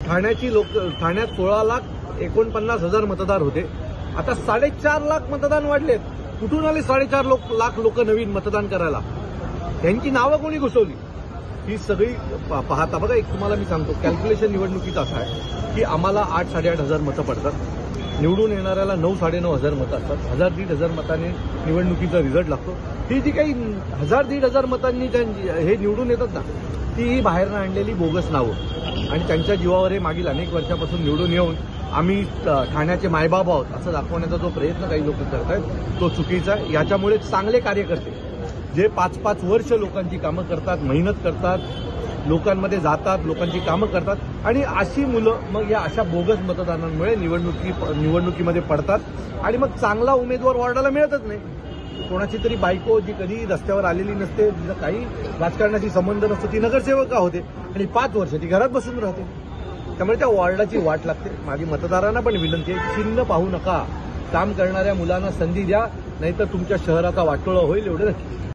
ठाण्यात 16,49,000 मतदार होते. आता 4.5 लाख मतदान वाढलेत. कुठून आले 4.5 लाख लोक नवीन मतदान करायला? त्यांची नावं कोणी घुसवली? ही सगळी पाहता बघा, एक तुम्हाला मी सांगतो, कॅल्क्युलेशन निवडणुकीचं असं आहे की आम्हाला 8-8.5 मतं पडतात. निवडून येणाऱ्याला 9-9.5 मतं असतात. 1,000-1,500 मतांनी निवडणुकीचा रिझल्ट लागतो. ही जी काही 1,000-1,500 मतांनी हे निवडून येतात ना, ती बाहेरनं आणलेली बोगस नावं आणि त्यांच्या जीवावर हे मागील अनेक वर्षापासून निवडून येऊन आम्ही ठाण्याचे मायबाप आहोत असं दाखवण्याचा जो प्रयत्न काही लोक करत आहेत तो चुकीचा आहे. याच्यामुळे चांगले कार्यकर्ते जे 5-5 वर्ष लोकांची कामं करतात, मेहनत करतात, लोकांमध्ये जातात, लोकांची कामं करतात आणि अशी मुलं मग या अशा बोगस मतदानांमुळे निवडणुकीमध्ये पडतात आणि मग चांगला उमेदवार वॉर्डाला मिळतच नाही. कोणाची तरी बायको जी कधी रस्त्यावर आलेली नसते, जिचा काही राजकारणाशी संबंध नसतो, ती नगरसेवका होते आणि 5 वर्ष ती घरात बसून राहते. त्यामुळे त्या वॉर्डाची वाट लागते. माझी मतदारांना पण विनंती आहे, चिन्ह पाहू नका, काम करणाऱ्या मुलांना संधी द्या, नाहीतर तुमच्या शहराचा वाटोळा होईल एवढं नक्की.